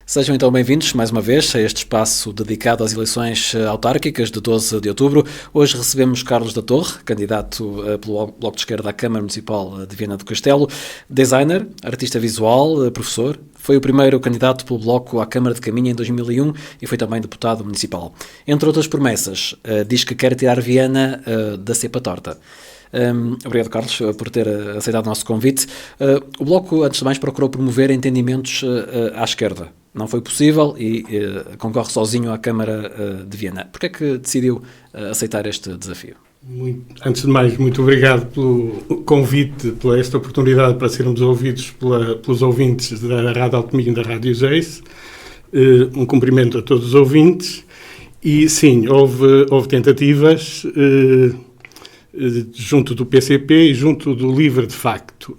Sejam então bem-vindos mais uma vez a este espaço dedicado às eleições autárquicas de 12 de outubro. Hoje recebemos Carlos da Torre, candidato pelo Bloco de Esquerda à Câmara Municipal de Viana do Castelo, designer, artista visual, professor. Foi o primeiro candidato pelo Bloco à Câmara de Caminha em 2001 e foi também deputado municipal. Entre outras promessas, diz que quer tirar Viana da cepa torta. Obrigado, Carlos, por ter aceitado o nosso convite. O Bloco, antes de mais, procurou promover entendimentos à esquerda. Não foi possível e concorre sozinho à Câmara de Viana. Por que é que decidiu aceitar este desafio? Antes de mais, muito obrigado pelo convite, pela esta oportunidade para sermos ouvidos pelos ouvintes da Rádio Altemira e da Rádio Geis. Um cumprimento a todos os ouvintes. E sim, houve tentativas junto do PCP e junto do LIVRE, de facto.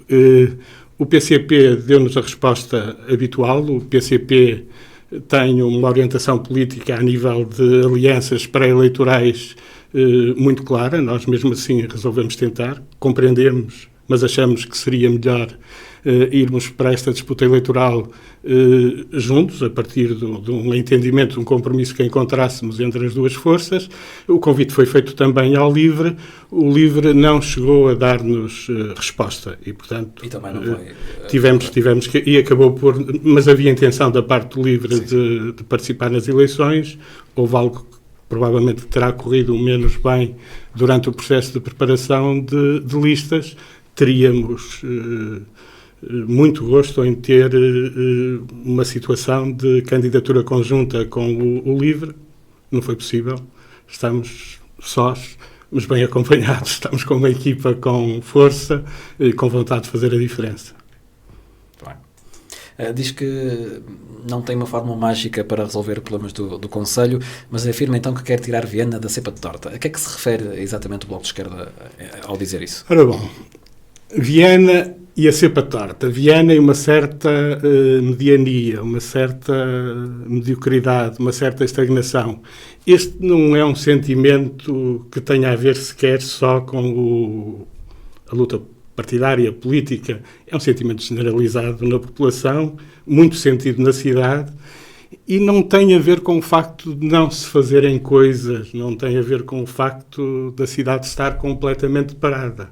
O PCP deu-nos a resposta habitual. O PCP tem uma orientação política a nível de alianças pré-eleitorais muito clara. Nós, mesmo assim, resolvemos tentar. Compreendemos, mas achamos que seria melhor irmos para esta disputa eleitoral juntos, a partir de um entendimento, de um compromisso que encontrássemos entre as duas forças. O convite foi feito também ao LIVRE. O LIVRE não chegou a dar-nos resposta e, portanto, e também não foi, tivemos que, e acabou por, mas havia intenção da parte do LIVRE de participar nas eleições. Houve algo que provavelmente terá corrido menos bem durante o processo de preparação de listas. Teríamos muito gosto em ter uma situação de candidatura conjunta com o LIVRE. Não foi possível. Estamos sós, mas bem acompanhados. Estamos com uma equipa com força e com vontade de fazer a diferença. Diz que não tem uma fórmula mágica para resolver problemas do Conselho, mas afirma então que quer tirar Viana da cepa de torta. A que é que se refere exatamente o Bloco de Esquerda ao dizer isso? Ora bom, Viana e a cepa torta. Viana e uma certa mediania, uma certa mediocridade, uma certa estagnação. Este não é um sentimento que tenha a ver sequer só com a luta partidária, política. É um sentimento generalizado na população, muito sentido na cidade, e não tem a ver com o facto de não se fazerem coisas, não tem a ver com o facto da cidade estar completamente parada.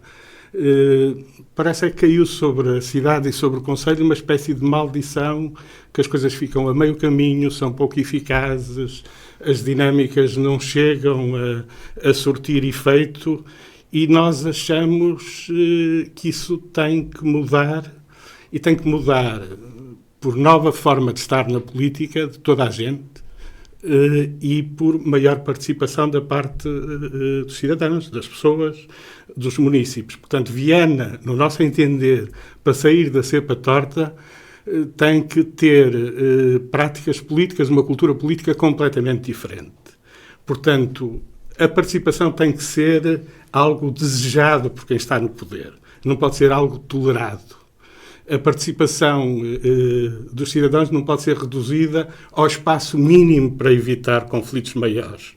Parece que caiu sobre a cidade e sobre o Conselho uma espécie de maldição, que as coisas ficam a meio caminho, são pouco eficazes, as dinâmicas não chegam a surtir efeito, e nós achamos que isso tem que mudar, e tem que mudar por nova forma de estar na política de toda a gente, e por maior participação da parte dos cidadãos, das pessoas, dos municípios. Portanto, Viana, no nosso entender, para sair da cepa torta, tem que ter práticas políticas, uma cultura política completamente diferente. Portanto, a participação tem que ser algo desejado por quem está no poder. Não pode ser algo tolerado. A participação dos cidadãos não pode ser reduzida ao espaço mínimo para evitar conflitos maiores.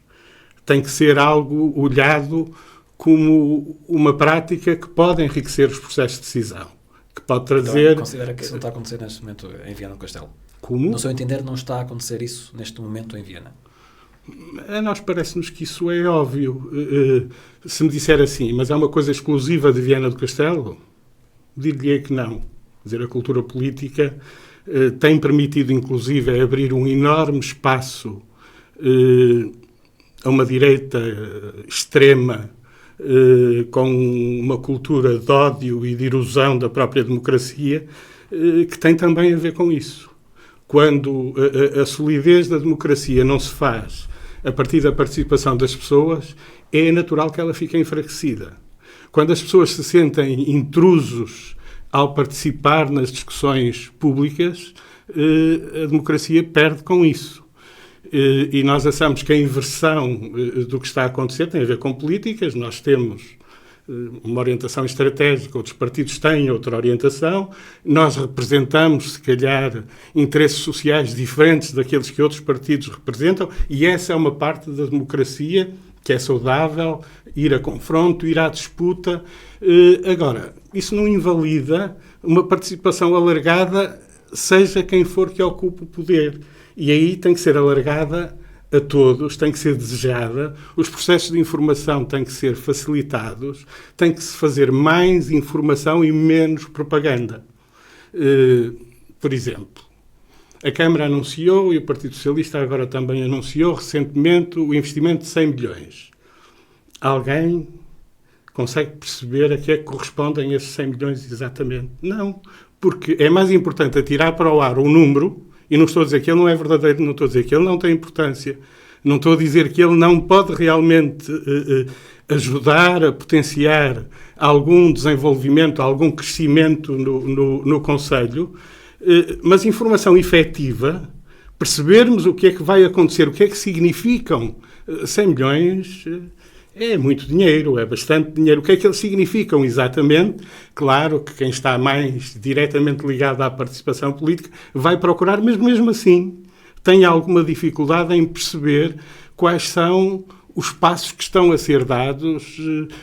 Tem que ser algo olhado como uma prática que pode enriquecer os processos de decisão, que pode trazer... Então, considera que isso não está a acontecer neste momento em Viana do Castelo? Como? No seu entender, não está a acontecer isso neste momento em Viana? A nós parece-nos que isso é óbvio. Se me disser assim, mas é uma coisa exclusiva de Viana do Castelo, dir-lhe que não. Quer dizer, a cultura política tem permitido, inclusive, abrir um enorme espaço a uma direita extrema, com uma cultura de ódio e de erosão da própria democracia, que tem também a ver com isso. Quando a solidez da democracia não se faz a partir da participação das pessoas, é natural que ela fique enfraquecida. Quando as pessoas se sentem intrusos ao participar nas discussões públicas, a democracia perde com isso. E nós achamos que a inversão do que está a acontecer tem a ver com políticas. Nós temos uma orientação estratégica, outros partidos têm outra orientação. Nós representamos, se calhar, interesses sociais diferentes daqueles que outros partidos representam, e essa é uma parte da democracia que é saudável, ir a confronto, ir à disputa. Agora, isso não invalida uma participação alargada seja quem for que ocupe o poder. E aí tem que ser alargada a todos, tem que ser desejada, os processos de informação têm que ser facilitados, tem que se fazer mais informação e menos propaganda. Por exemplo, a Câmara anunciou, e o Partido Socialista agora também anunciou recentemente, o investimento de 100 milhões. Alguém consegue perceber a que é que correspondem esses 100 milhões exatamente? Não, porque é mais importante atirar para o ar um número. E não estou a dizer que ele não é verdadeiro, não estou a dizer que ele não tem importância, não estou a dizer que ele não pode realmente ajudar a potenciar algum desenvolvimento, algum crescimento no Conselho, mas informação efetiva, percebermos o que é que vai acontecer, o que é que significam 100 milhões... É muito dinheiro, é bastante dinheiro. O que é que eles significam exatamente? Claro que quem está mais diretamente ligado à participação política vai procurar, mas mesmo assim tem alguma dificuldade em perceber quais são os passos que estão a ser dados,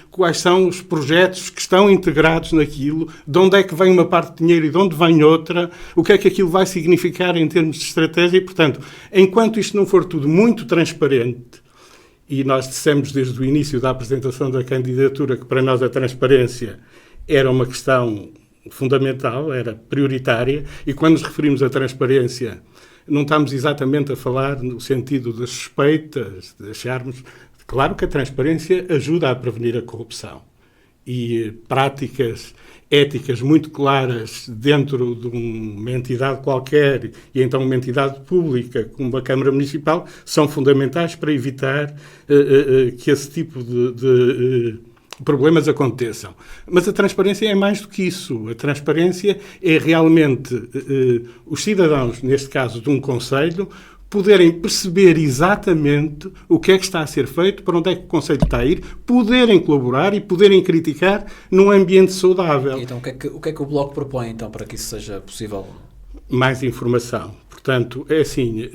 quais são os projetos que estão integrados naquilo, de onde é que vem uma parte de dinheiro e de onde vem outra, o que é que aquilo vai significar em termos de estratégia. E, portanto, enquanto isto não for tudo muito transparente, e nós dissemos desde o início da apresentação da candidatura que para nós a transparência era uma questão fundamental, era prioritária, e quando nos referimos à transparência não estamos exatamente a falar no sentido das suspeitas, de acharmos... Claro que a transparência ajuda a prevenir a corrupção e práticas éticas muito claras dentro de uma entidade qualquer, e então uma entidade pública como a Câmara Municipal, são fundamentais para evitar que esse tipo de problemas aconteçam. Mas a transparência é mais do que isso. A transparência é realmente os cidadãos, neste caso de um concelho, poderem perceber exatamente o que é que está a ser feito, para onde é que o Conselho está a ir, poderem colaborar e poderem criticar num ambiente saudável. Então, o que é que o Bloco propõe, então, para que isso seja possível? Mais informação. Portanto, é assim,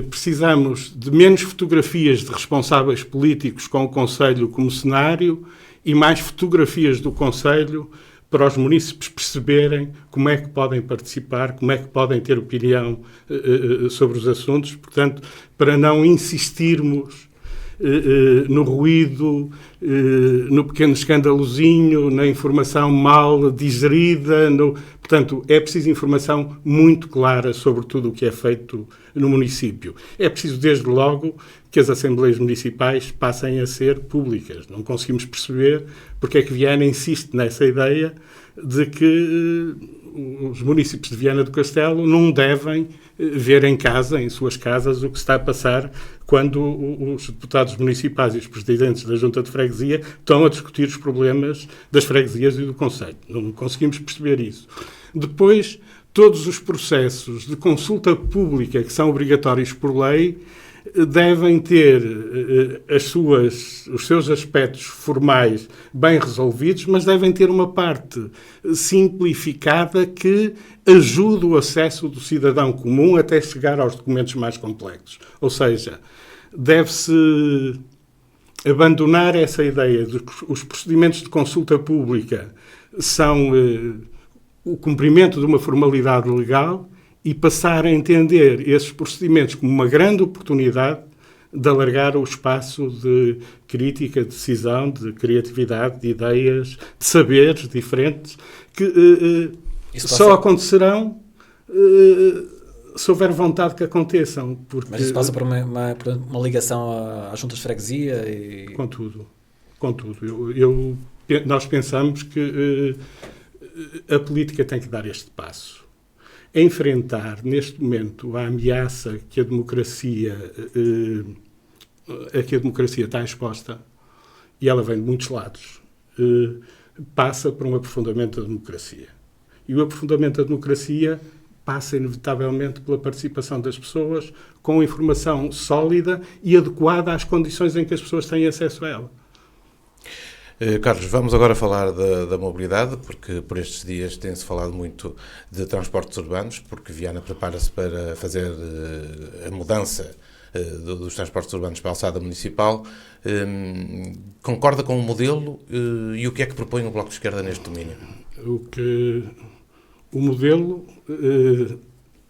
precisamos de menos fotografias de responsáveis políticos com o Conselho como cenário e mais fotografias do Conselho para os munícipes perceberem como é que podem participar, como é que podem ter opinião sobre os assuntos. Portanto, para não insistirmos no ruído, no pequeno escandalozinho, na informação mal digerida. Portanto, é preciso informação muito clara sobre tudo o que é feito no município. É preciso, desde logo, que as Assembleias Municipais passem a ser públicas. Não conseguimos perceber porque é que Viana insiste nessa ideia de que os municípios de Viana do Castelo não devem ver em casa, em suas casas, o que está a passar quando os deputados municipais e os presidentes da Junta de Freguesia estão a discutir os problemas das freguesias e do Conselho. Não conseguimos perceber isso. Depois, todos os processos de consulta pública que são obrigatórios por lei devem ter os seus aspectos formais bem resolvidos, mas devem ter uma parte simplificada que ajude o acesso do cidadão comum até chegar aos documentos mais complexos. Ou seja, deve-se abandonar essa ideia de que os procedimentos de consulta pública são o cumprimento de uma formalidade legal e passar a entender esses procedimentos como uma grande oportunidade de alargar o espaço de crítica, de decisão, de criatividade, de ideias, de saberes diferentes, que só acontecerão se houver vontade que aconteçam. Porque, mas isso passa por uma ligação às juntas de freguesia? E... Contudo. Nós pensamos que a política tem que dar este passo. Enfrentar, neste momento, a ameaça que a democracia está exposta, e ela vem de muitos lados, passa por um aprofundamento da democracia. E o aprofundamento da democracia passa, inevitavelmente, pela participação das pessoas com informação sólida e adequada às condições em que as pessoas têm acesso a ela. Carlos, vamos agora falar da mobilidade, porque por estes dias tem-se falado muito de transportes urbanos, porque Viana prepara-se para fazer a mudança dos transportes urbanos para a alçada municipal. Concorda com o modelo e o que é que propõe o Bloco de Esquerda neste domínio? O modelo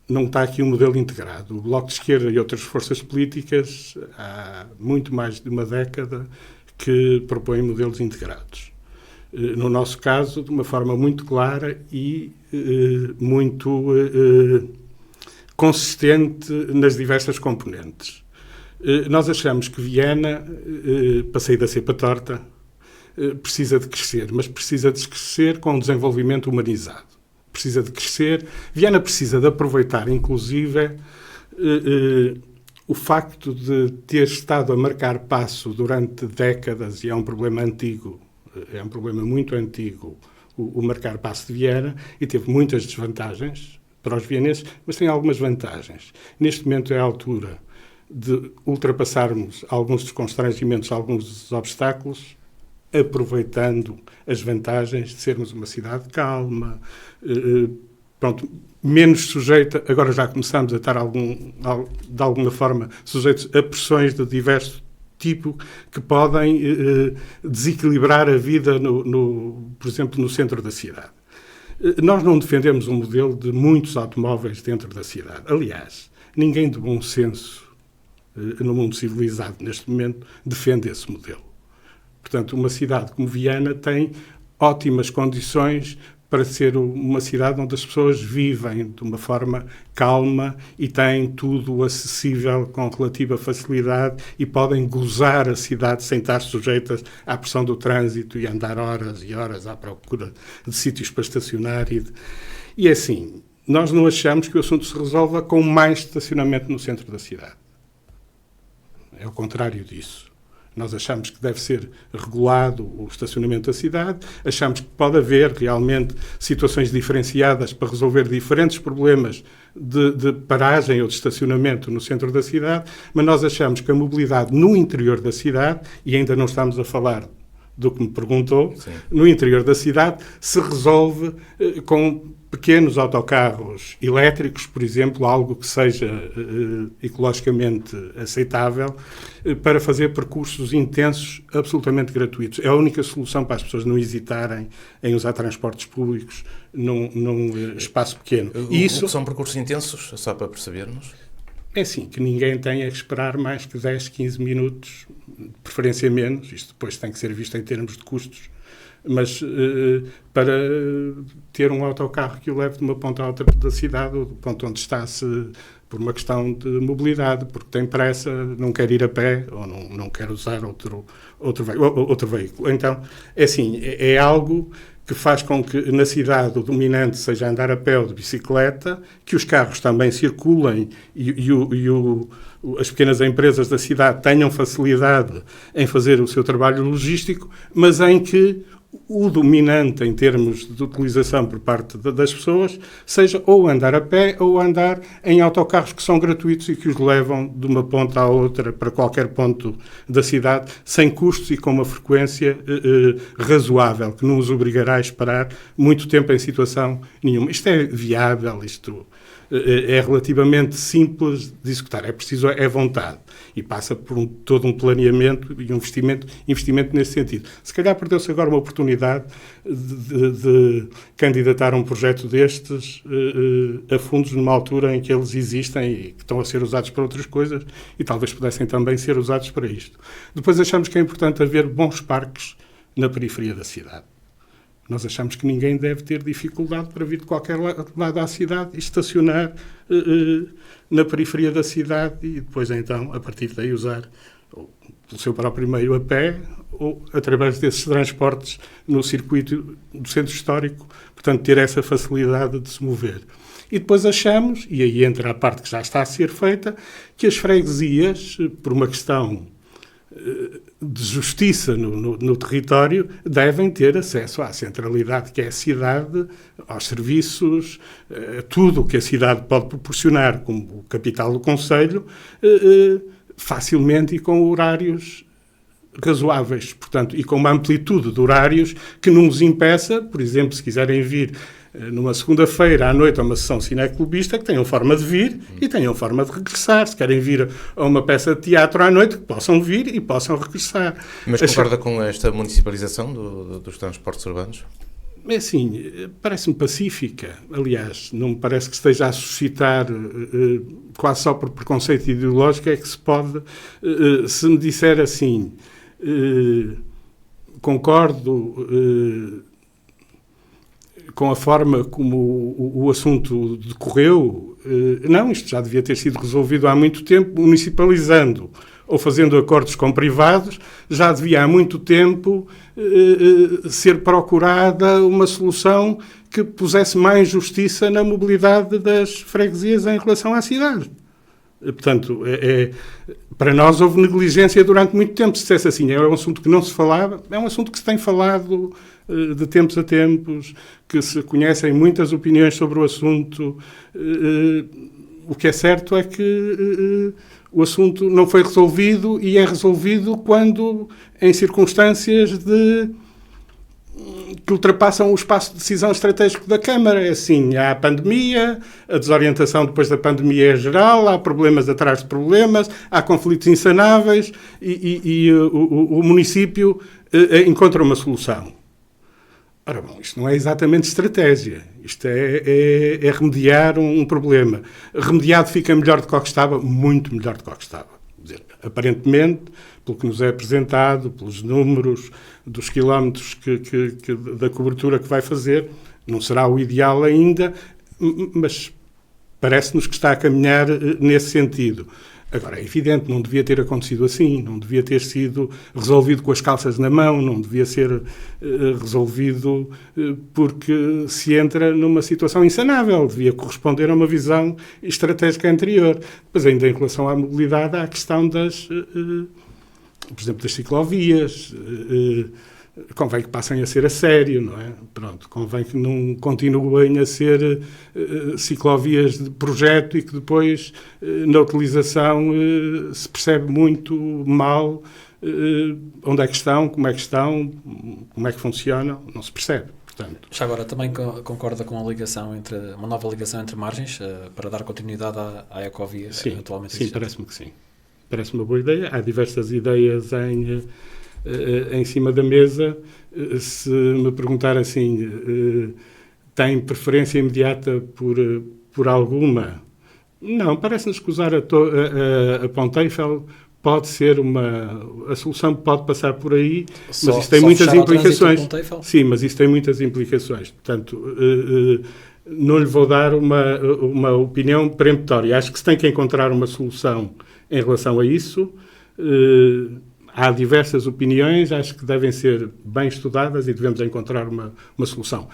não está aqui um modelo integrado. O Bloco de Esquerda e outras forças políticas, há muito mais de uma década, que propõem modelos integrados. No nosso caso, de uma forma muito clara e muito consistente nas diversas componentes. Nós achamos que Viana, para sair da cepa torta, precisa de crescer, mas precisa de crescer com um desenvolvimento humanizado. Precisa de crescer. Viana precisa de aproveitar, inclusive, o facto de ter estado a marcar passo durante décadas, e é um problema antigo, é um problema muito antigo, o marcar passo de Viana, e teve muitas desvantagens para os vienenses, mas tem algumas vantagens. Neste momento é a altura de ultrapassarmos alguns dos constrangimentos, alguns dos obstáculos, aproveitando as vantagens de sermos uma cidade calma, pronto, menos sujeita, agora já começamos a estar de alguma forma sujeitos a pressões de diverso tipo que podem desequilibrar a vida, por exemplo, no centro da cidade. Nós não defendemos um modelo de muitos automóveis dentro da cidade. Aliás, ninguém de bom senso no mundo civilizado neste momento defende esse modelo. Portanto, uma cidade como Viana tem ótimas condições para ser uma cidade onde as pessoas vivem de uma forma calma e têm tudo acessível com relativa facilidade e podem gozar a cidade sem estar sujeitas à pressão do trânsito e andar horas e horas à procura de sítios para estacionar. E assim, nós não achamos que o assunto se resolva com mais estacionamento no centro da cidade. É o contrário disso. Nós achamos que deve ser regulado o estacionamento da cidade, achamos que pode haver realmente situações diferenciadas para resolver diferentes problemas de paragem ou de estacionamento no centro da cidade, mas nós achamos que a mobilidade no interior da cidade, e ainda não estamos a falar do que me perguntou, sim, no interior da cidade, se resolve com pequenos autocarros elétricos, por exemplo, algo que seja ecologicamente aceitável, para fazer percursos intensos absolutamente gratuitos. É a única solução para as pessoas não hesitarem em usar transportes públicos num espaço pequeno. Isso são percursos intensos, só para percebermos? É assim, que ninguém tenha que esperar mais que 10, 15 minutos, de preferência menos, isto depois tem que ser visto em termos de custos, mas para ter um autocarro que o leve de uma ponta a outra da cidade, ou do ponto onde está, por uma questão de mobilidade, porque tem pressa, não quer ir a pé, ou não quer usar outro veículo. Então, é assim, é algo que faz com que na cidade o dominante seja andar a pé ou de bicicleta, que os carros também circulem e as pequenas empresas da cidade tenham facilidade em fazer o seu trabalho logístico, mas em que o dominante em termos de utilização por parte das pessoas seja ou andar a pé ou andar em autocarros que são gratuitos e que os levam de uma ponta à outra para qualquer ponto da cidade sem custos e com uma frequência razoável, que não os obrigará a esperar muito tempo em situação nenhuma. Isto é viável, isto é relativamente simples de executar, é preciso, é vontade, e passa por todo um planeamento e um investimento nesse sentido. Se calhar perdeu-se agora uma oportunidade de candidatar um projeto destes a fundos numa altura em que eles existem e que estão a ser usados para outras coisas e talvez pudessem também ser usados para isto. Depois achamos que é importante haver bons parques na periferia da cidade. Nós achamos que ninguém deve ter dificuldade para vir de qualquer lado à cidade e estacionar na periferia da cidade e depois, então, a partir daí usar o seu próprio meio a pé ou através desses transportes no circuito do centro histórico, portanto, ter essa facilidade de se mover. E depois achamos, e aí entra a parte que já está a ser feita, que as freguesias, por uma questão de justiça no território, devem ter acesso à centralidade que é a cidade, aos serviços, a tudo o que a cidade pode proporcionar como o capital do concelho, facilmente e com horários razoáveis, portanto, e com uma amplitude de horários que não nos impeça, por exemplo, se quiserem vir numa segunda-feira à noite a uma sessão cineclubista, que tenham forma de vir e tenham forma de regressar. Se querem vir a uma peça de teatro à noite, que possam vir e possam regressar. Mas concorda com esta municipalização dos transportes urbanos? É assim, parece-me pacífica. Aliás, não me parece que esteja a suscitar, quase só por preconceito ideológico, é que se pode, se me disser assim, concordo com a forma como o assunto decorreu, não, isto já devia ter sido resolvido há muito tempo, municipalizando ou fazendo acordos com privados, já devia há muito tempo ser procurada uma solução que pusesse mais justiça na mobilidade das freguesias em relação à cidade. Portanto, para nós houve negligência durante muito tempo. Se dissesse assim, é um assunto que não se falava, é um assunto que se tem falado de tempos a tempos, que se conhecem muitas opiniões sobre o assunto. O que é certo é que o assunto não foi resolvido e é resolvido quando, em circunstâncias que ultrapassam o espaço de decisão estratégico da Câmara. É assim, há a pandemia, a desorientação depois da pandemia é geral, há problemas atrás de problemas, há conflitos insanáveis e o município encontra uma solução. Ora bom, isto não é exatamente estratégia, isto é remediar um problema. Remediado fica melhor do que o que estava, muito melhor do que o que estava. Quer dizer, aparentemente, pelo que nos é apresentado, pelos números dos quilómetros da cobertura que vai fazer, não será o ideal ainda, mas parece-nos que está a caminhar nesse sentido. Agora, é evidente, não devia ter acontecido assim, não devia ter sido resolvido com as calças na mão, não devia ser resolvido porque se entra numa situação insanável, devia corresponder a uma visão estratégica anterior. Depois, ainda em relação à mobilidade, há a questão por exemplo, das ciclovias. Convém que passem a ser a sério, não é? Pronto, convém que não continuem a ser ciclovias de projeto e que depois, na utilização, se percebe muito mal onde é que estão, como é que funcionam, não se percebe. Portanto, já agora, também concorda com uma nova ligação entre margens para dar continuidade à ecovia atualmente existente? Sim, parece-me que sim. Parece-me uma boa ideia. Há diversas ideias em cima da mesa. Se me perguntar assim, tem preferência imediata por alguma? Não, parece-nos que usar a Ponte Eiffel pode ser a solução pode passar por aí, mas isso tem muitas implicações. Sim, mas isso tem muitas implicações. Portanto, não lhe vou dar uma opinião peremptória. Acho que se tem que encontrar uma solução em relação a isso. Há diversas opiniões, acho que devem ser bem estudadas e devemos encontrar uma solução.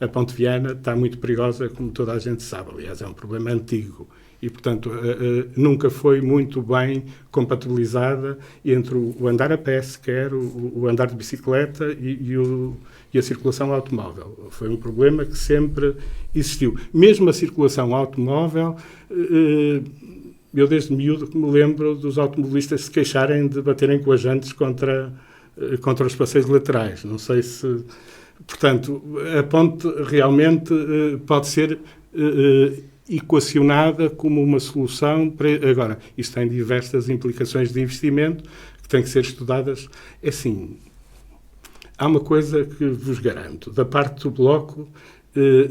A Ponte Viana está muito perigosa, como toda a gente sabe. Aliás, é um problema antigo e, portanto, nunca foi muito bem compatibilizada entre o andar a pé, sequer, o andar de bicicleta e a circulação automóvel. Foi um problema que sempre existiu. Mesmo a circulação automóvel... Eu, desde miúdo, que me lembro dos automobilistas se queixarem de baterem com as jantes contra os passeios laterais. Não sei se... Portanto, a ponte realmente pode ser equacionada como uma solução para... Agora, isto tem diversas implicações de investimento que têm que ser estudadas. É assim, há uma coisa que vos garanto. Da parte do Bloco,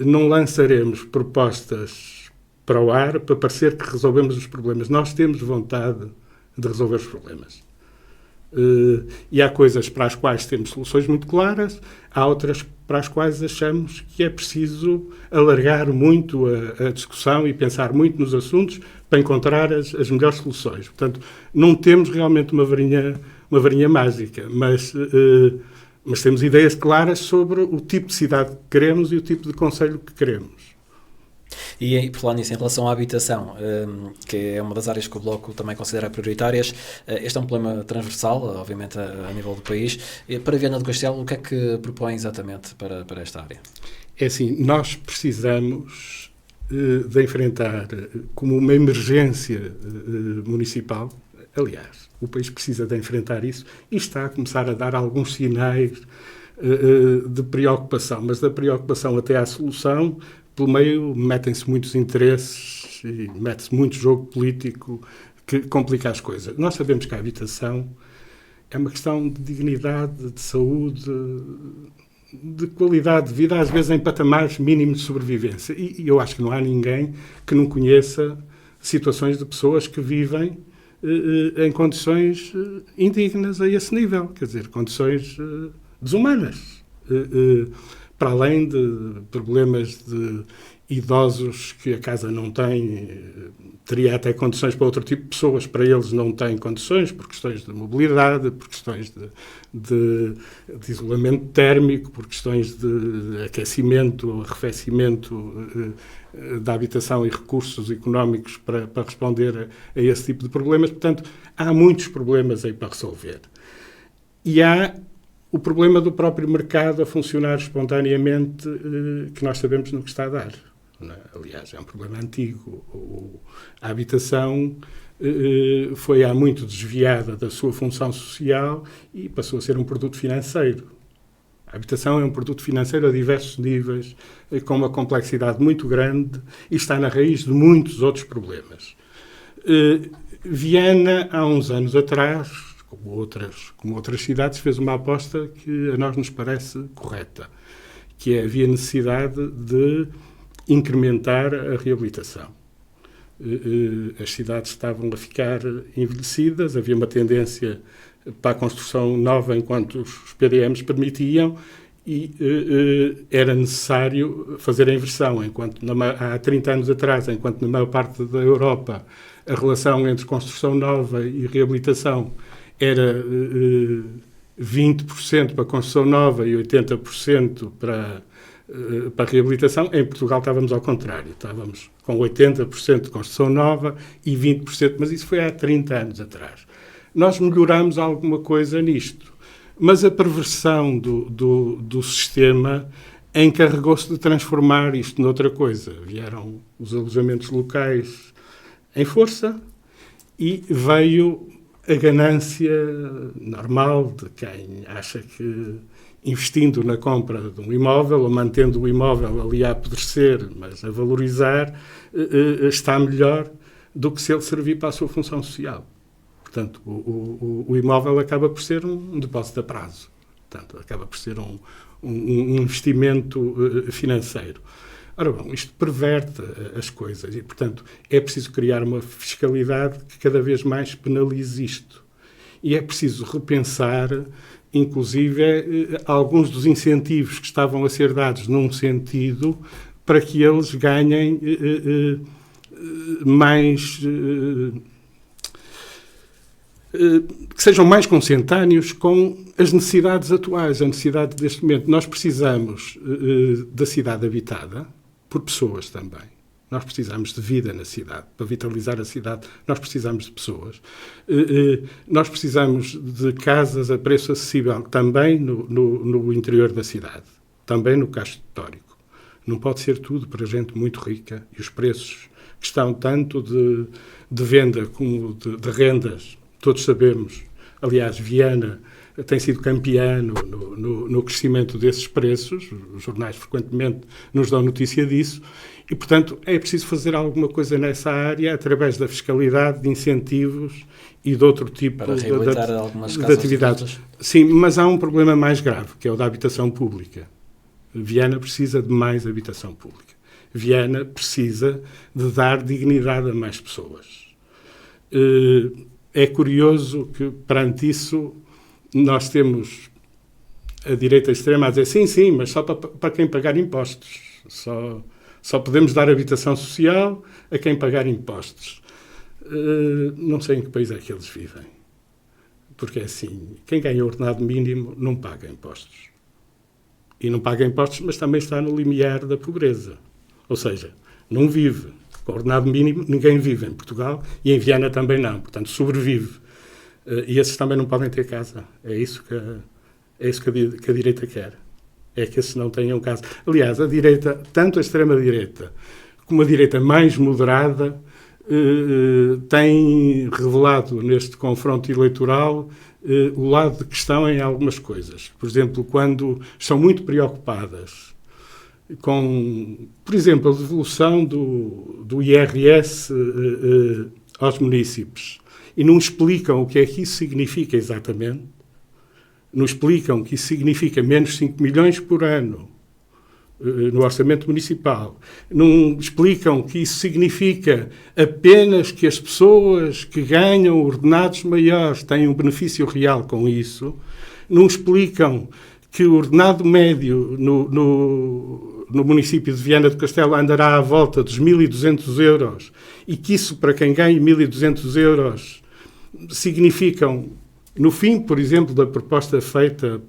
não lançaremos propostas para o ar, para parecer que resolvemos os problemas. Nós temos vontade de resolver os problemas. E há coisas para as quais temos soluções muito claras, há outras para as quais achamos que é preciso alargar muito a discussão e pensar muito nos assuntos para encontrar as melhores soluções. Portanto, não temos realmente uma varinha mágica, mas temos ideias claras sobre o tipo de cidade que queremos e o tipo de concelho que queremos. E, por falar nisso, em relação à habitação, que é uma das áreas que o Bloco também considera prioritárias, este é um problema transversal, obviamente, a nível do país. Para Viana do Castelo, o que é que propõe exatamente para esta área? É assim, nós precisamos de enfrentar como uma emergência municipal. Aliás, o país precisa de enfrentar isso e está a começar a dar alguns sinais de preocupação, mas da preocupação até à solução, pelo meio metem-se muitos interesses e mete-se muito jogo político que complica as coisas. Nós sabemos que a habitação é uma questão de dignidade, de saúde, de qualidade de vida, às vezes em patamares mínimos de sobrevivência. E eu acho que não há ninguém que não conheça situações de pessoas que vivem em condições indignas a esse nível, quer dizer, condições desumanas, para além de problemas de idosos que a casa não tem, teria até condições para outro tipo de pessoas, para eles não têm condições, por questões de mobilidade, por questões de isolamento térmico, por questões de aquecimento, arrefecimento da habitação e recursos económicos para responder a esse tipo de problemas. Portanto, há muitos problemas aí para resolver. E há o problema do próprio mercado a funcionar espontaneamente, que nós sabemos no que está a dar. Aliás, é um problema antigo. A habitação foi há muito desviada da sua função social e passou a ser um produto financeiro. A habitação é um produto financeiro a diversos níveis, com uma complexidade muito grande e está na raiz de muitos outros problemas. Viana, há uns anos atrás, como outras cidades, fez uma aposta que a nós nos parece correta, que havia necessidade de incrementar a reabilitação. As cidades estavam a ficar envelhecidas, havia uma tendência para a construção nova enquanto os PDMs permitiam e era necessário fazer a inversão. Enquanto há 30 anos atrás, enquanto na maior parte da Europa a relação entre construção nova e reabilitação era 20% para a construção nova e 80% para a reabilitação, em Portugal estávamos ao contrário. Estávamos com 80% de construção nova e 20%, mas isso foi há 30 anos atrás. Nós melhoramos alguma coisa nisto, mas a perversão do sistema encarregou-se de transformar isto noutra coisa. Vieram os alojamentos locais em força e veio a ganância normal de quem acha que, investindo na compra de um imóvel ou mantendo o imóvel ali a apodrecer, mas a valorizar, está melhor do que se ele servir para a sua função social. Portanto, o imóvel acaba por ser um depósito a prazo. Portanto, acaba por ser um investimento financeiro. Ora bom, isto perverte as coisas e, portanto, é preciso criar uma fiscalidade que cada vez mais penalize isto. E é preciso repensar, inclusive, alguns dos incentivos que estavam a ser dados num sentido para que eles ganhem mais... que sejam mais consentâneos com as necessidades atuais, a necessidade deste momento. Nós precisamos da cidade habitada, por pessoas também. Nós precisamos de vida na cidade. Para vitalizar a cidade, nós precisamos de pessoas. Nós precisamos de casas a preço acessível também no interior da cidade, também no casco histórico. Não pode ser tudo para gente muito rica e os preços que estão tanto de venda como de rendas, todos sabemos. Aliás, Viana tem sido campeã no crescimento desses preços, os jornais frequentemente nos dão notícia disso, e, portanto, é preciso fazer alguma coisa nessa área através da fiscalidade, de incentivos e de outro tipo para reabilitar algumas de atividades. Sim, mas há um problema mais grave, que é o da habitação pública. Viana precisa de mais habitação pública. Viana precisa de dar dignidade a mais pessoas. É curioso que, perante isso, nós temos a direita extrema a dizer sim, mas só para quem pagar impostos. Só podemos dar habitação social a quem pagar impostos. Não sei em que país é que eles vivem. Porque é assim, quem ganha o ordenado mínimo não paga impostos. E não paga impostos, mas também está no limiar da pobreza. Ou seja, não vive. Com o ordenado mínimo, ninguém vive em Portugal e em Viana também não. Portanto, sobrevive. E esses também não podem ter casa. É isso que a direita quer. É que esses não tenham casa. Aliás, a direita, tanto a extrema-direita como a direita mais moderada, tem revelado neste confronto eleitoral o lado de questão em algumas coisas. Por exemplo, quando estão muito preocupadas com, por exemplo, a devolução do IRS aos munícipes e não explicam o que é que isso significa exatamente, não explicam que isso significa menos 5 milhões por ano no orçamento municipal, não explicam que isso significa apenas que as pessoas que ganham ordenados maiores têm um benefício real com isso, não explicam que o ordenado médio no município de Viana do Castelo andará à volta dos 1.200 euros e que isso, para quem ganha 1.200 euros, significam, no fim, por exemplo, da proposta feita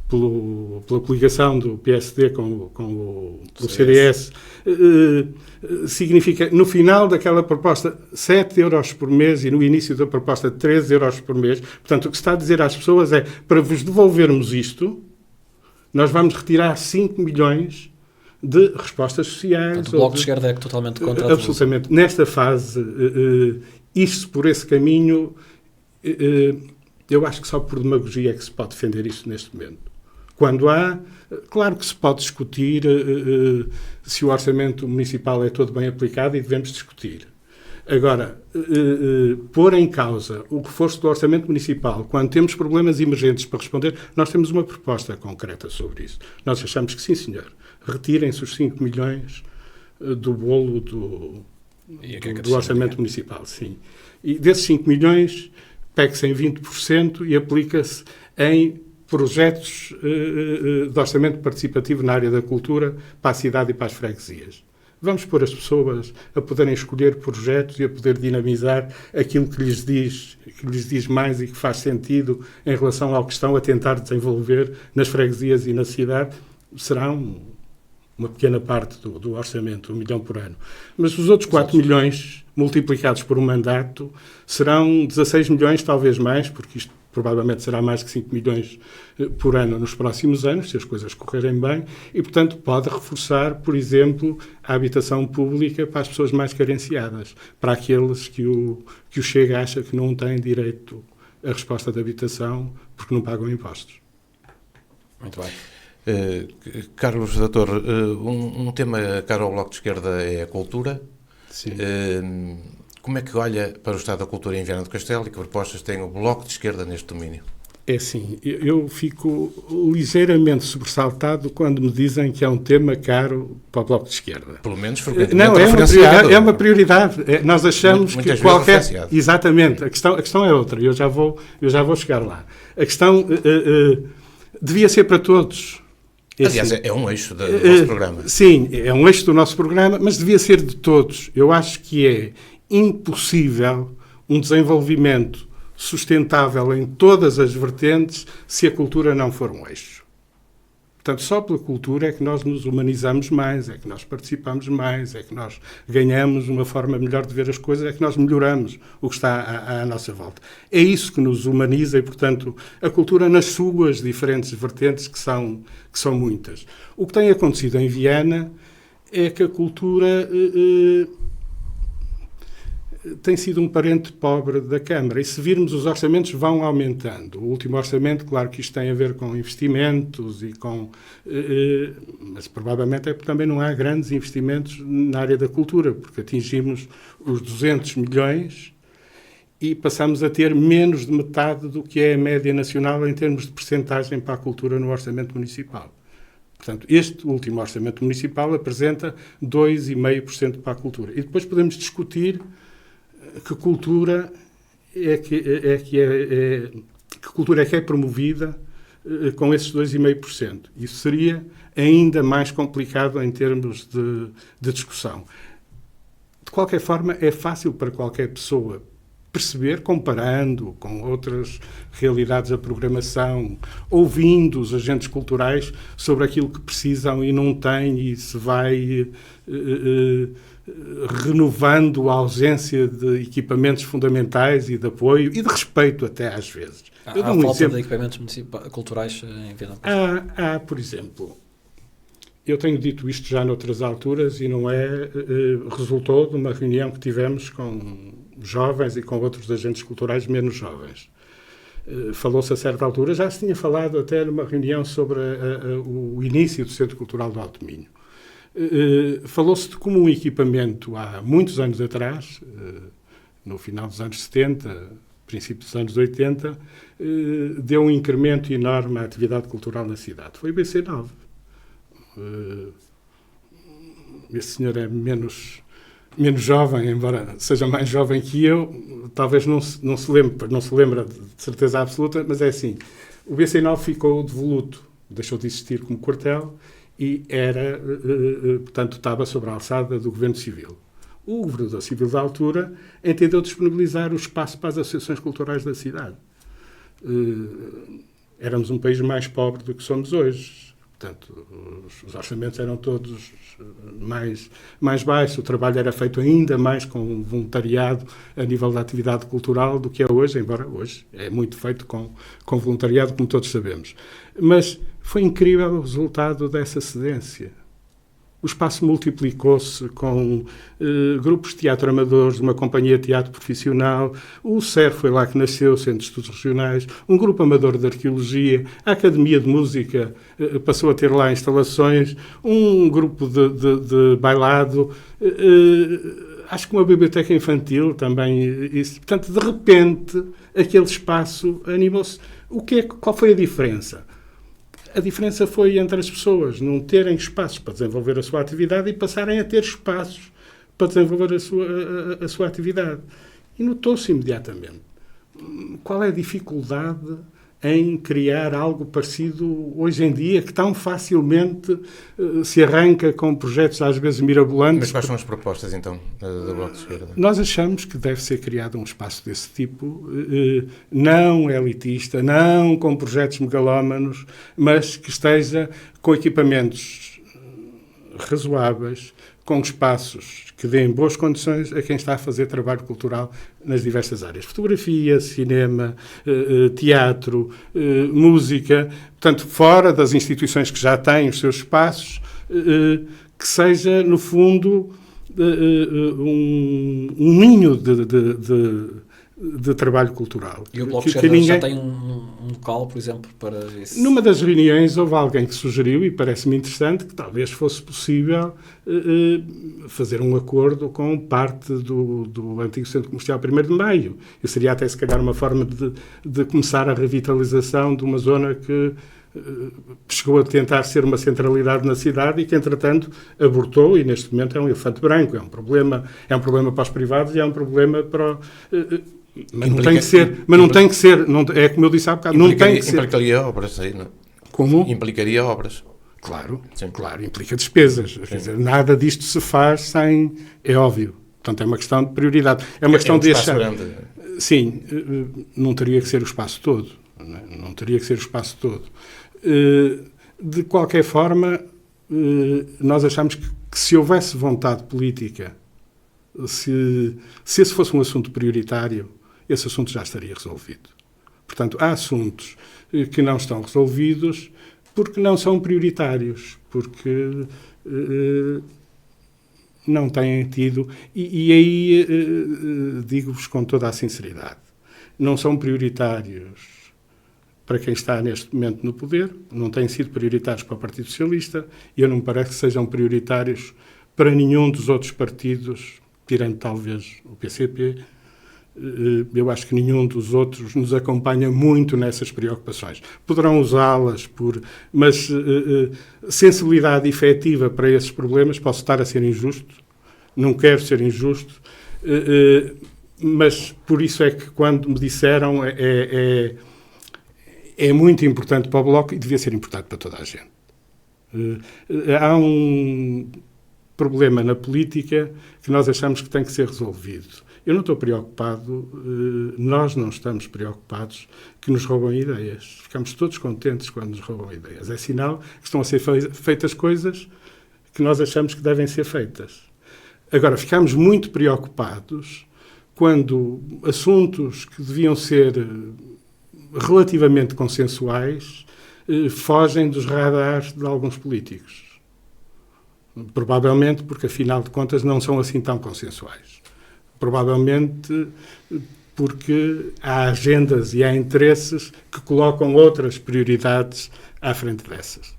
pela coligação do PSD com o CDS, significa, no final daquela proposta, 7 euros por mês e no início da proposta, 13 euros por mês. Portanto, o que se está a dizer às pessoas é, para vos devolvermos isto, nós vamos retirar 5 milhões de respostas sociais. Portanto, o Bloco de Esquerda é totalmente contra a absolutamente. Nesta fase, isto por esse caminho, eu acho que só por demagogia é que se pode defender isto neste momento. Quando há, claro que se pode discutir se o orçamento municipal é todo bem aplicado e devemos discutir. Agora, pôr em causa o reforço do orçamento municipal, quando temos problemas emergentes para responder, nós temos uma proposta concreta sobre isso. Nós achamos que sim, senhor. Retirem-se os 5 milhões do bolo do orçamento municipal, sim. E desses 5 milhões, pegue-se em 20% e aplica-se em projetos de orçamento participativo na área da cultura para a cidade e para as freguesias. Vamos pôr as pessoas a poderem escolher projetos e a poder dinamizar aquilo que lhes diz mais e que faz sentido em relação ao que estão a tentar desenvolver nas freguesias e na cidade. Será uma pequena parte do orçamento, 1 milhão por ano. Mas os outros 4 milhões, multiplicados por um mandato, serão 16 milhões, talvez mais, porque isto provavelmente será mais que 5 milhões por ano nos próximos anos, se as coisas correrem bem, e, portanto, pode reforçar, por exemplo, a habitação pública para as pessoas mais carenciadas, para aqueles que o Chega acha que não têm direito à resposta de habitação porque não pagam impostos. Muito bem. Carlos da Torre, um tema caro ao Bloco de Esquerda é a cultura. Sim. Como é que olha para o estado da cultura em Viana do Castelo e que propostas tem o Bloco de Esquerda neste domínio? É assim, eu fico ligeiramente sobressaltado quando me dizem que é um tema caro para o Bloco de Esquerda. Pelo menos frequentemente não, referenciado. É uma prioridade. Nós achamos Muitas que qualquer... referenciado. Exatamente. A questão é outra. Eu já vou chegar lá. A questão devia ser para todos. Aliás, é um eixo do nosso programa. Sim, é um eixo do nosso programa, mas devia ser de todos. Eu acho que é impossível um desenvolvimento sustentável em todas as vertentes se a cultura não for um eixo. Portanto, só pela cultura é que nós nos humanizamos mais, é que nós participamos mais, é que nós ganhamos uma forma melhor de ver as coisas, é que nós melhoramos o que está à nossa volta. É isso que nos humaniza e, portanto, a cultura nas suas diferentes vertentes, que são muitas. O que tem acontecido em Viana é que a cultura tem sido um parente pobre da Câmara. E se virmos, os orçamentos vão aumentando. O último orçamento, claro que isto tem a ver com investimentos e com... mas provavelmente é porque também não há grandes investimentos na área da cultura, porque atingimos os 200 milhões e passamos a ter menos de metade do que é a média nacional em termos de percentagem para a cultura no orçamento municipal. Portanto, este último orçamento municipal apresenta 2,5% para a cultura. E depois podemos discutir que cultura que é promovida com esses 2,5%. Isso seria ainda mais complicado em termos de discussão. De qualquer forma, é fácil para qualquer pessoa perceber, comparando com outras realidades da programação, ouvindo os agentes culturais sobre aquilo que precisam e não têm, e se vai renovando a ausência de equipamentos fundamentais e de apoio e de respeito até às vezes. Há falta de equipamentos culturais em Viana do Castelo? Há, por exemplo, eu tenho dito isto já noutras alturas e não resultou de uma reunião que tivemos com jovens e com outros agentes culturais menos jovens. Falou-se a certa altura, já se tinha falado até numa reunião sobre o início do Centro Cultural do Alto Minho. Falou-se de como um equipamento há muitos anos atrás, no final dos anos 70, princípio dos anos 80, deu um incremento enorme à atividade cultural na cidade. Foi o BC9. Esse senhor é menos jovem, embora seja mais jovem que eu, talvez não se lembra de certeza absoluta, mas é assim, o BC9 ficou devoluto, deixou de existir como quartel e portanto, estava sobre a alçada do Governo Civil. O Governador Civil da altura entendeu disponibilizar o espaço para as associações culturais da cidade. Éramos um país mais pobre do que somos hoje. Portanto, os orçamentos eram todos mais baixos, o trabalho era feito ainda mais com voluntariado a nível da atividade cultural do que é hoje, embora hoje é muito feito com voluntariado, como todos sabemos. Mas foi incrível o resultado dessa cedência. O espaço multiplicou-se com grupos de teatro amadores, uma companhia de teatro profissional, o CER foi lá que nasceu, Centro de Estudos Regionais, um grupo amador de arqueologia, a Academia de Música passou a ter lá instalações, um grupo de bailado, acho que uma biblioteca infantil também. Isso. Portanto, de repente, aquele espaço animou-se. Qual foi a diferença? A diferença foi entre as pessoas não terem espaços para desenvolver a sua atividade e passarem a ter espaços para desenvolver a sua atividade. E notou-se imediatamente qual é a dificuldade em criar algo parecido hoje em dia, que tão facilmente se arranca com projetos às vezes mirabolantes. Mas quais são as propostas, então, do Bloco de Esquerda? Nós achamos que deve ser criado um espaço desse tipo, não elitista, não com projetos megalómanos, mas que esteja com equipamentos razoáveis, com espaços que deem boas condições a quem está a fazer trabalho cultural nas diversas áreas. Fotografia, cinema, teatro, música, portanto, fora das instituições que já têm os seus espaços, que seja, no fundo, um ninho de trabalho cultural. E o Bloco de Esquerda já tem um local, por exemplo, para isso? Numa das reuniões houve alguém que sugeriu, e parece-me interessante, que talvez fosse possível fazer um acordo com parte do antigo Centro Comercial 1º de Maio. E seria até, se calhar, uma forma de começar a revitalização de uma zona que chegou a tentar ser uma centralidade na cidade e que, entretanto, abortou e, neste momento, é um elefante branco. É um problema para os privados e é um problema para... Mas não tem que ser, é como eu disse há bocado, não tem que ser. Implicaria obras aí, não é? Como? Implicaria obras. Claro, implica despesas. Quer dizer, nada disto se faz sem... É óbvio. Portanto, é uma questão de prioridade. É uma questão de achar... Grande. Sim, não teria que ser o espaço todo. Não teria que ser o espaço todo. De qualquer forma, nós achamos que se houvesse vontade política, se esse fosse um assunto prioritário, esse assunto já estaria resolvido. Portanto, há assuntos que não estão resolvidos porque não são prioritários, porque não têm tido... E aí digo-vos com toda a sinceridade, não são prioritários para quem está neste momento no poder, não têm sido prioritários para o Partido Socialista e eu não me parece que sejam prioritários para nenhum dos outros partidos, tirando talvez o PCP. Eu acho que nenhum dos outros nos acompanha muito nessas preocupações. Poderão usá-las, mas sensibilidade efetiva para esses problemas, posso estar a ser injusto, não quero ser injusto, mas por isso é que quando me disseram é muito importante para o Bloco e devia ser importante para toda a gente. Há um problema na política que nós achamos que tem que ser resolvido. Eu não estou preocupado, nós não estamos preocupados que nos roubam ideias. Ficamos todos contentes quando nos roubam ideias. É sinal que estão a ser feitas coisas que nós achamos que devem ser feitas. Agora, ficamos muito preocupados quando assuntos que deviam ser relativamente consensuais fogem dos radares de alguns políticos. Provavelmente porque, afinal de contas, não são assim tão consensuais. Provavelmente porque há agendas e há interesses que colocam outras prioridades à frente dessas.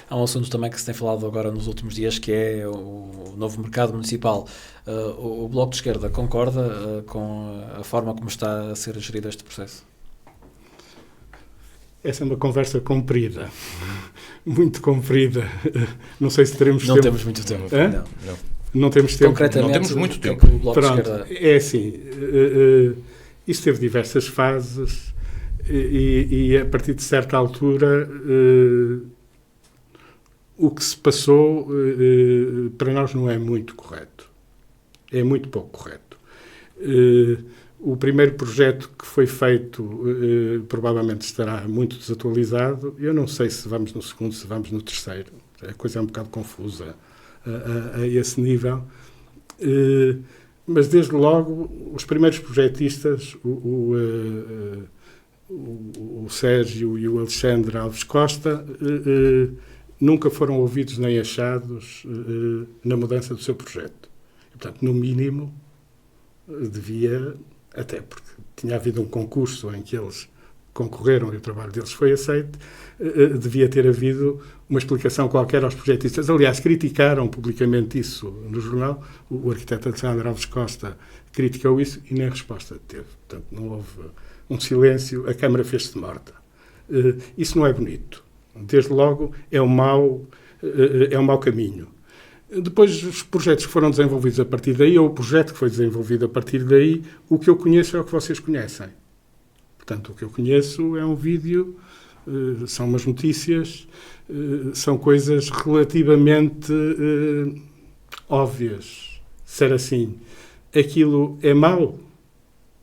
Há um assunto também que se tem falado agora nos últimos dias, que é o novo mercado municipal. O Bloco de Esquerda concorda com a forma como está a ser gerido este processo? Essa é uma conversa comprida, muito comprida. Não sei se teremos Não tempo. temos muito tempo. Não temos tempo. Concretamente, Não temos muito que é tempo. que o Bloco de Pronto, Esquerda... é assim, isso teve diversas fases e a partir de certa altura o que se passou para nós não é muito correto. É muito pouco correto. O primeiro projeto que foi feito provavelmente estará muito desatualizado. Eu não sei se vamos no segundo, se vamos no terceiro. A coisa é um bocado confusa a esse nível. Mas, desde logo, os primeiros projetistas, o Sérgio e o Alexandre Alves Costa, nunca foram ouvidos nem achados na mudança do seu projeto. E, portanto, no mínimo, devia, até porque tinha havido um concurso em que eles concorreram e o trabalho deles foi aceito, devia ter havido uma explicação qualquer aos projetistas. Aliás, criticaram publicamente isso no jornal. O arquiteto Alexandre Alves Costa criticou isso e nem resposta teve. Portanto, não houve um silêncio, a Câmara fez-se morta. Isso não é bonito. Desde logo, é um mau caminho. Depois, os projetos que foram desenvolvidos a partir daí, ou o projeto que foi desenvolvido a partir daí, o que eu conheço é o que vocês conhecem. Portanto, o que eu conheço é um vídeo, são umas notícias, são coisas relativamente óbvias. Ser assim, aquilo é mau?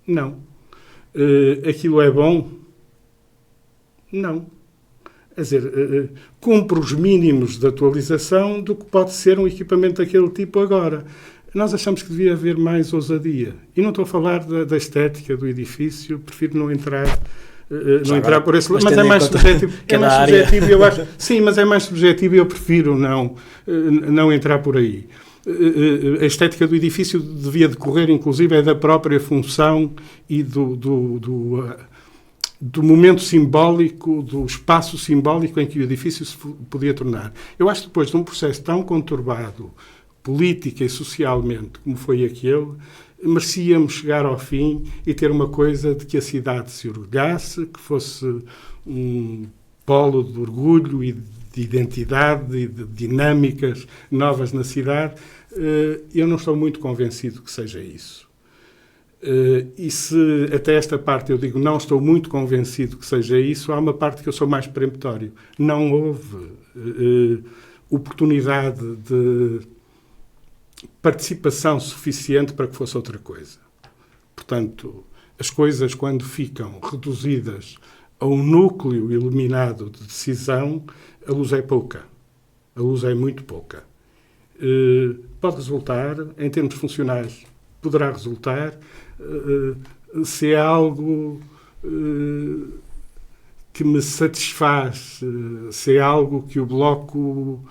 Não. Aquilo é bom? Não. Quer dizer, cumpre os mínimos de atualização do que pode ser um equipamento daquele tipo agora. Nós achamos que devia haver mais ousadia. E não estou a falar da estética do edifício, prefiro não entrar por esse lado. Mas é mais subjetivo. Eu acho. Sim, mas é mais subjetivo e eu prefiro não entrar por aí. A estética do edifício devia decorrer, inclusive, da própria função e do momento simbólico, do espaço simbólico em que o edifício se podia tornar. Eu acho que depois de um processo tão conturbado, política e socialmente, como foi aquele, merecíamos chegar ao fim e ter uma coisa de que a cidade se orgulhasse, que fosse um polo de orgulho e de identidade e de dinâmicas novas na cidade. Eu não estou muito convencido que seja isso. E se até esta parte eu digo não estou muito convencido que seja isso, há uma parte que eu sou mais peremptório. Não houve oportunidade de participação suficiente para que fosse outra coisa. Portanto, as coisas quando ficam reduzidas a um núcleo iluminado de decisão, a luz é pouca. A luz é muito pouca. Pode resultar, em termos funcionais, poderá resultar, se é algo que me satisfaz, se é algo que o Bloco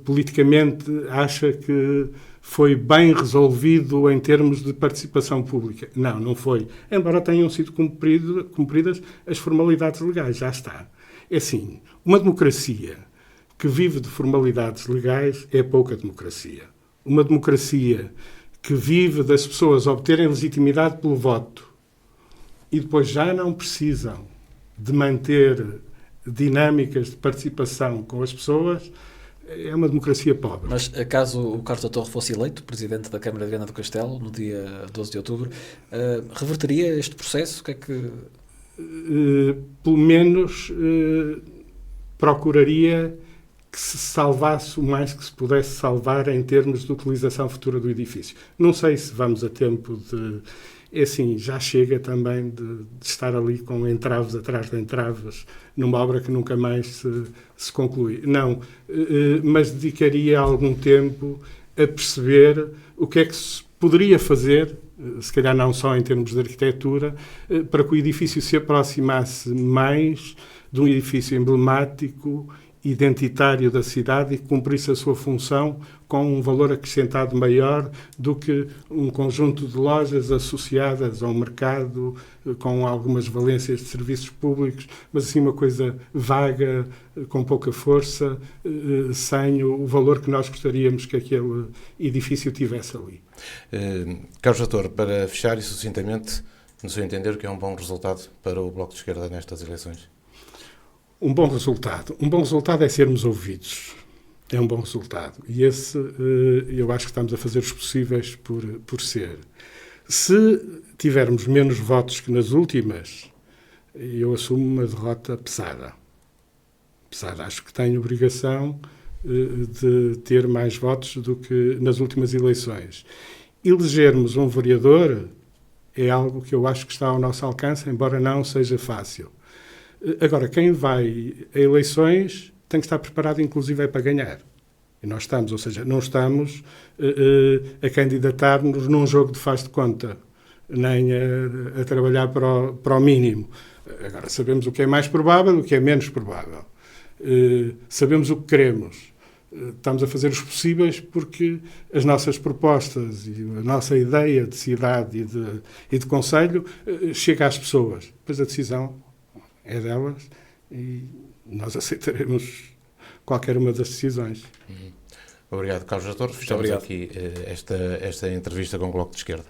politicamente acha que foi bem resolvido em termos de participação pública. Não, não foi. Embora tenham sido cumpridas as formalidades legais, já está. É assim, uma democracia que vive de formalidades legais é pouca democracia. Uma democracia que vive das pessoas obterem legitimidade pelo voto e depois já não precisam de manter dinâmicas de participação com as pessoas, é uma democracia pobre. Mas caso o Carlos da Torre fosse eleito Presidente da Câmara de Viana do Castelo, no dia 12 de outubro, reverteria este processo? O que é que... Pelo menos procuraria que se salvasse o mais que se pudesse salvar em termos de utilização futura do edifício. Não sei se vamos a tempo de... É assim, já chega também de estar ali com entraves atrás de entraves numa obra que nunca mais se conclui. Não, mas dedicaria algum tempo a perceber o que é que se poderia fazer, se calhar não só em termos de arquitetura, para que o edifício se aproximasse mais de um edifício emblemático identitário da cidade e que cumprisse a sua função com um valor acrescentado maior do que um conjunto de lojas associadas a um mercado com algumas valências de serviços públicos, mas assim uma coisa vaga, com pouca força, sem o valor que nós gostaríamos que aquele edifício tivesse ali. Carlos Doutor, para fechar e sucintamente, no seu entender, o que é um bom resultado para o Bloco de Esquerda nestas eleições? Um bom resultado. Um bom resultado é sermos ouvidos. É um bom resultado. E esse, eu acho que estamos a fazer os possíveis por ser. Se tivermos menos votos que nas últimas, eu assumo uma derrota pesada. Pesada. Acho que tenho obrigação de ter mais votos do que nas últimas eleições. Elegermos um vereador é algo que eu acho que está ao nosso alcance, embora não seja fácil. Agora, quem vai a eleições tem que estar preparado, inclusive, para ganhar. E nós estamos, ou seja, não estamos a candidatar-nos num jogo de faz de conta, nem a trabalhar para o mínimo. Agora, sabemos o que é mais provável e o que é menos provável. Sabemos o que queremos. Estamos a fazer os possíveis porque as nossas propostas e a nossa ideia de cidade e de concelho chega às pessoas. Depois a decisão é delas e nós aceitaremos qualquer uma das decisões. Obrigado, Carlos Doutor. Fechamos aqui esta entrevista com o Bloco de Esquerda.